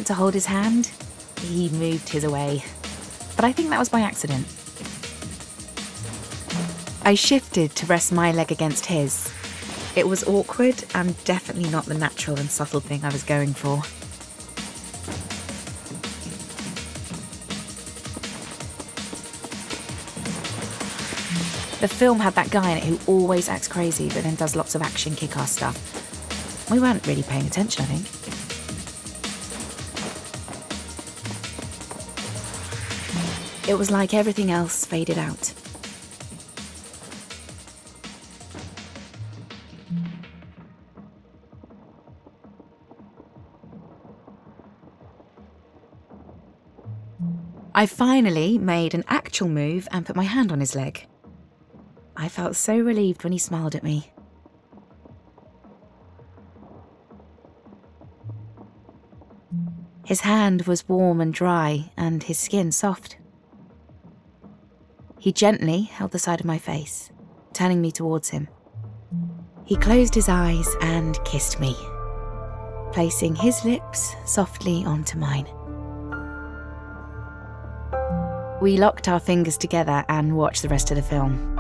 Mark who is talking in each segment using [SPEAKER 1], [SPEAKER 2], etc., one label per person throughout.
[SPEAKER 1] went to hold his hand, he moved his away. But I think that was by accident. I shifted to rest my leg against his. It was awkward and definitely not the natural and subtle thing I was going for. The film had that guy in it who always acts crazy but then does lots of action kick-ass stuff. We weren't really paying attention, I think. It was like everything else faded out. I finally made an actual move and put my hand on his leg. I felt so relieved when he smiled at me. His hand was warm and dry, and his skin soft. He gently held the side of my face, turning me towards him. He closed his eyes and kissed me, placing his lips softly onto mine. We locked our fingers together and watched the rest of the film.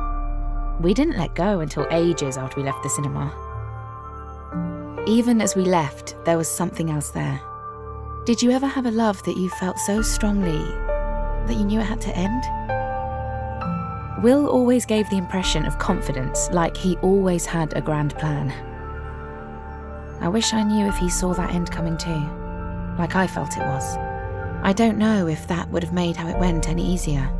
[SPEAKER 1] We didn't let go until ages after we left the cinema. Even as we left, there was something else there. Did you ever have a love that you felt so strongly that you knew it had to end? Will always gave the impression of confidence, like he always had a grand plan. I wish I knew if he saw that end coming too, like I felt it was. I don't know if that would have made how it went any easier.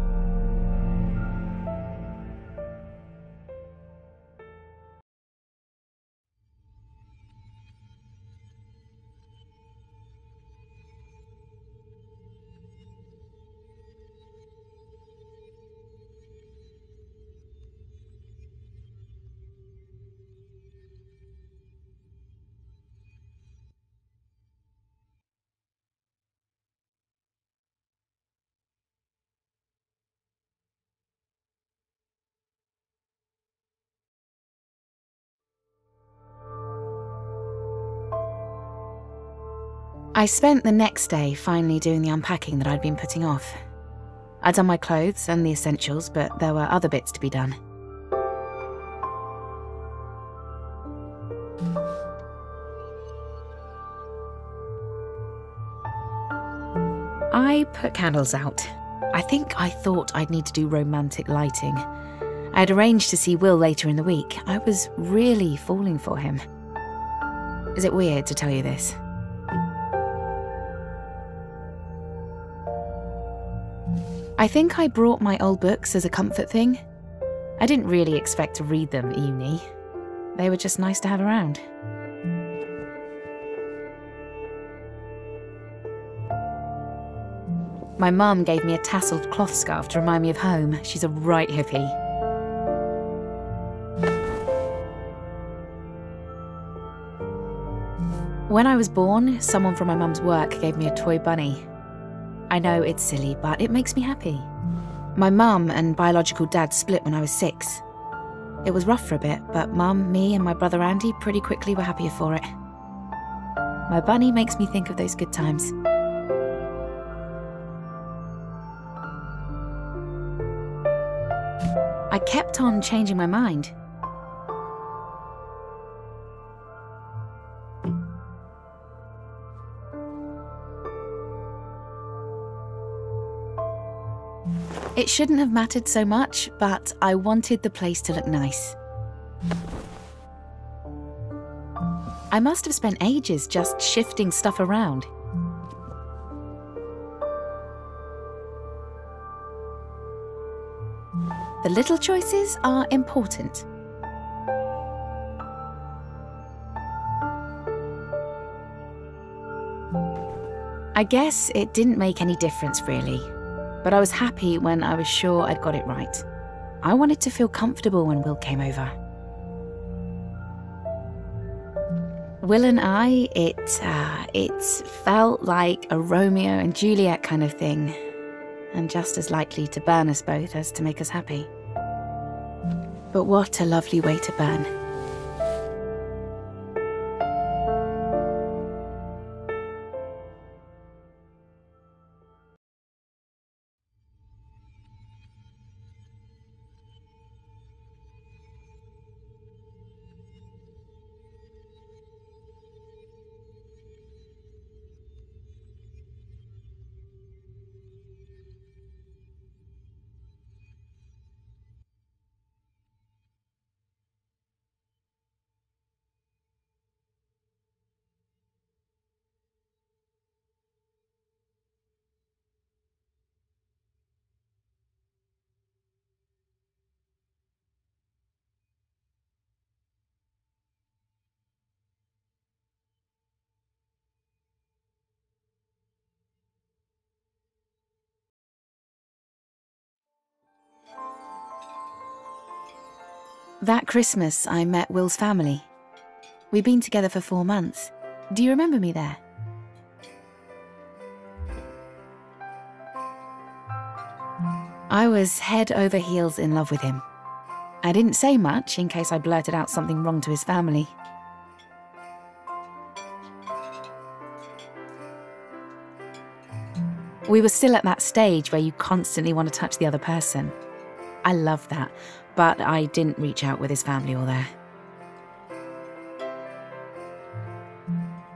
[SPEAKER 1] I spent the next day finally doing the unpacking that I'd been putting off. I'd done my clothes and the essentials, but there were other bits to be done. I put candles out. I think I thought I'd need to do romantic lighting. I had arranged to see Will later in the week. I was really falling for him. Is it weird to tell you this? I think I brought my old books as a comfort thing. I didn't really expect to read them at uni. They were just nice to have around. My mum gave me a tasselled cloth scarf to remind me of home. She's a right hippie. When I was born, someone from my mum's work gave me a toy bunny. I know it's silly, but it makes me happy. My mum and biological dad split when I was 6. It was rough for a bit, but Mum, me and my brother Andy pretty quickly were happier for it. My bunny makes me think of those good times. I kept on changing my mind. It shouldn't have mattered so much, but I wanted the place to look nice. I must have spent ages just shifting stuff around. The little choices are important. I guess it didn't make any difference really. But I was happy when I was sure I'd got it right. I wanted to feel comfortable when Will came over. Will and I, it felt like a Romeo and Juliet kind of thing, and just as likely to burn us both as to make us happy. But what a lovely way to burn. That Christmas, I met Will's family. We'd been together for 4 months. Do you remember me there? I was head over heels in love with him. I didn't say much in case I blurted out something wrong to his family. We were still at that stage where you constantly want to touch the other person. I love that, but I didn't reach out with his family or there.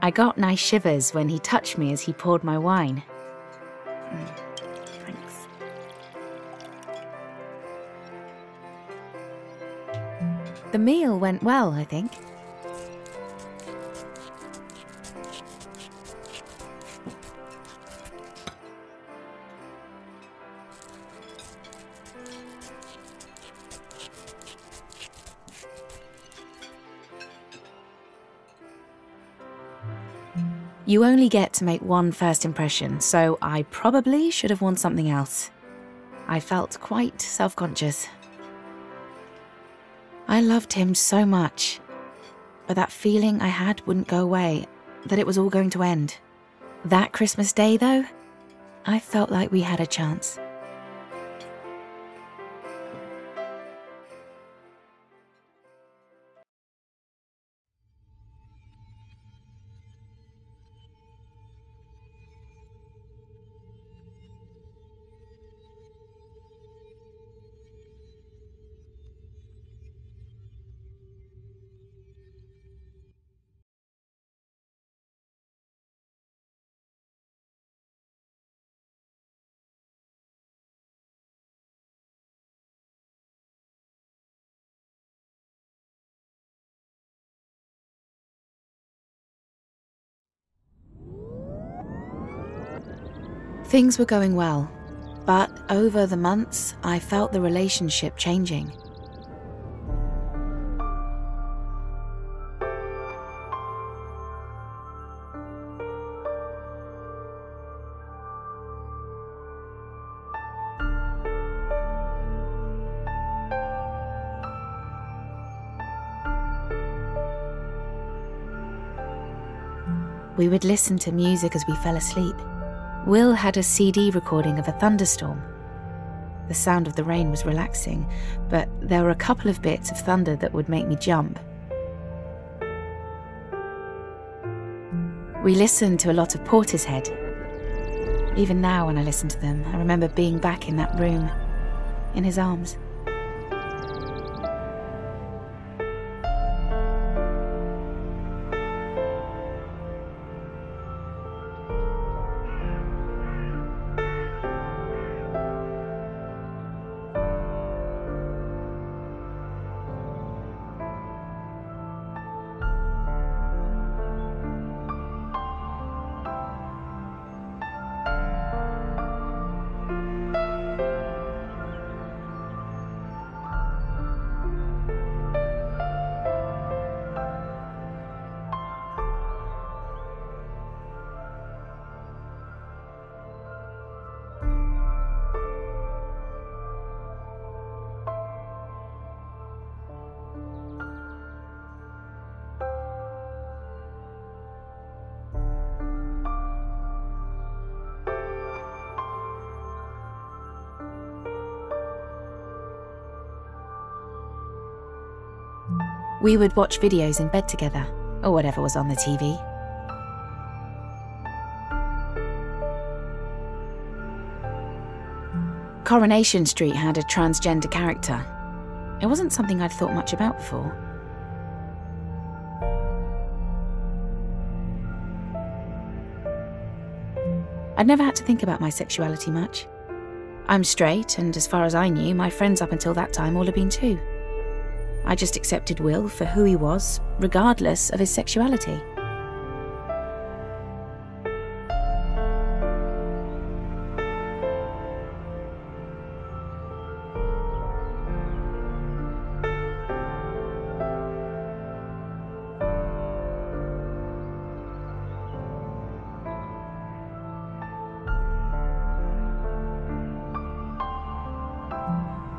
[SPEAKER 1] I got nice shivers when he touched me as he poured my wine. Thanks. The meal went well, I think. You only get to make one first impression, so I probably should have worn something else. I felt quite self-conscious. I loved him so much, but that feeling I had wouldn't go away, that it was all going to end. That Christmas Day, though, I felt like we had a chance. Things were going well, but over the months, I felt the relationship changing. We would listen to music as we fell asleep. Will had a CD recording of a thunderstorm. The sound of the rain was relaxing, but there were a couple of bits of thunder that would make me jump. We listened to a lot of Portishead. Even now when I listen to them, I remember being back in that room, in his arms. We would watch videos in bed together, or whatever was on the TV. Coronation Street had a transgender character. It wasn't something I'd thought much about before. I'd never had to think about my sexuality much. I'm straight, and as far as I knew, my friends up until that time all had been too. I just accepted Will for who he was, regardless of his sexuality.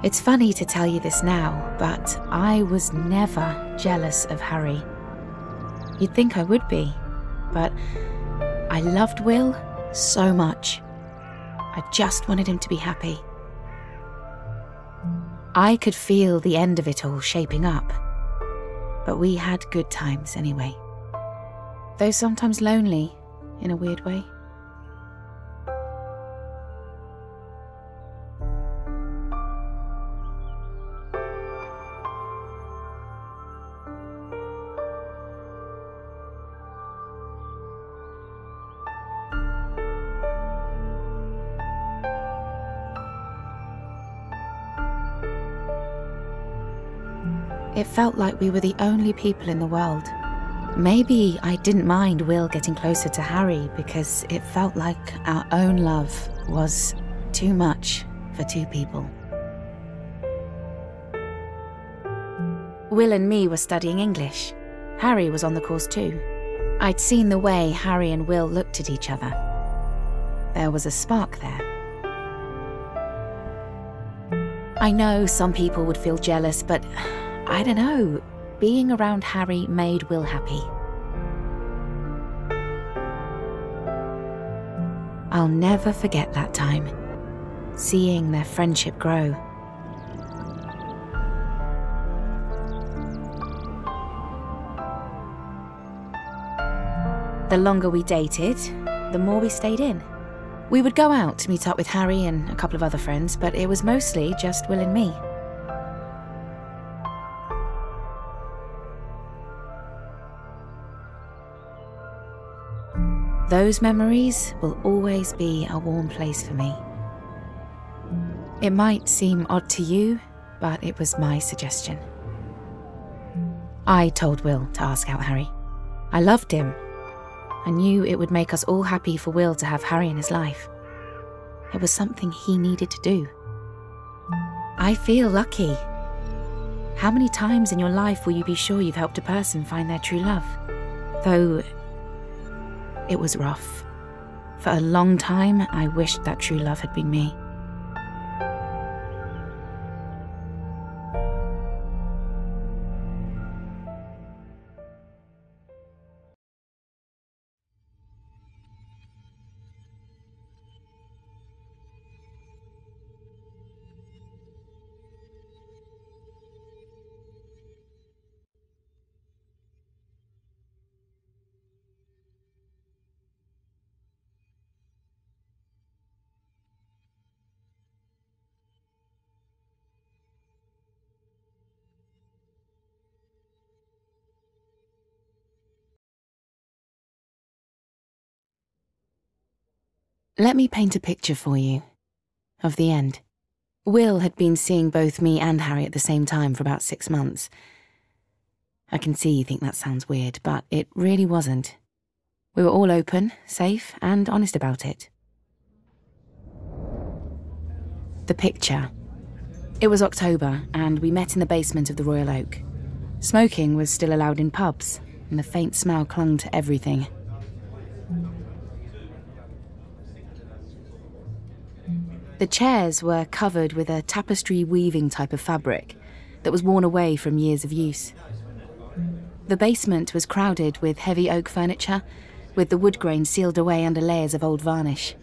[SPEAKER 1] It's funny to tell you this now, but I was never jealous of Harry. You'd think I would be, but I loved Will so much. I just wanted him to be happy. I could feel the end of it all shaping up, but we had good times anyway. Though sometimes lonely, in a weird way. It felt like we were the only people in the world. Maybe I didn't mind Will getting closer to Harry because it felt like our own love was too much for two people. Will and me were studying English. Harry was on the course too. I'd seen the way Harry and Will looked at each other. There was a spark there. I know some people would feel jealous, but I don't know, being around Harry made Will happy. I'll never forget that time, seeing their friendship grow. The longer we dated, the more we stayed in. We would go out to meet up with Harry and a couple of other friends, but it was mostly just Will and me. Those memories will always be a warm place for me. It might seem odd to you, but it was my suggestion. I told Will to ask out Harry. I loved him. I knew it would make us all happy for Will to have Harry in his life. It was something he needed to do. I feel lucky. How many times in your life will you be sure you've helped a person find their true love? Though it was rough. For a long time, I wished that true love had been me. Let me paint a picture for you of the end. Will had been seeing both me and Harry at the same time for about 6 months. I can see you think that sounds weird, but it really wasn't. We were all open, safe, and honest about it. The picture. It was October, and we met in the basement of the Royal Oak. Smoking was still allowed in pubs, and the faint smell clung to everything. The chairs were covered with a tapestry weaving type of fabric that was worn away from years of use. The basement was crowded with heavy oak furniture, with the wood grain sealed away under layers of old varnish.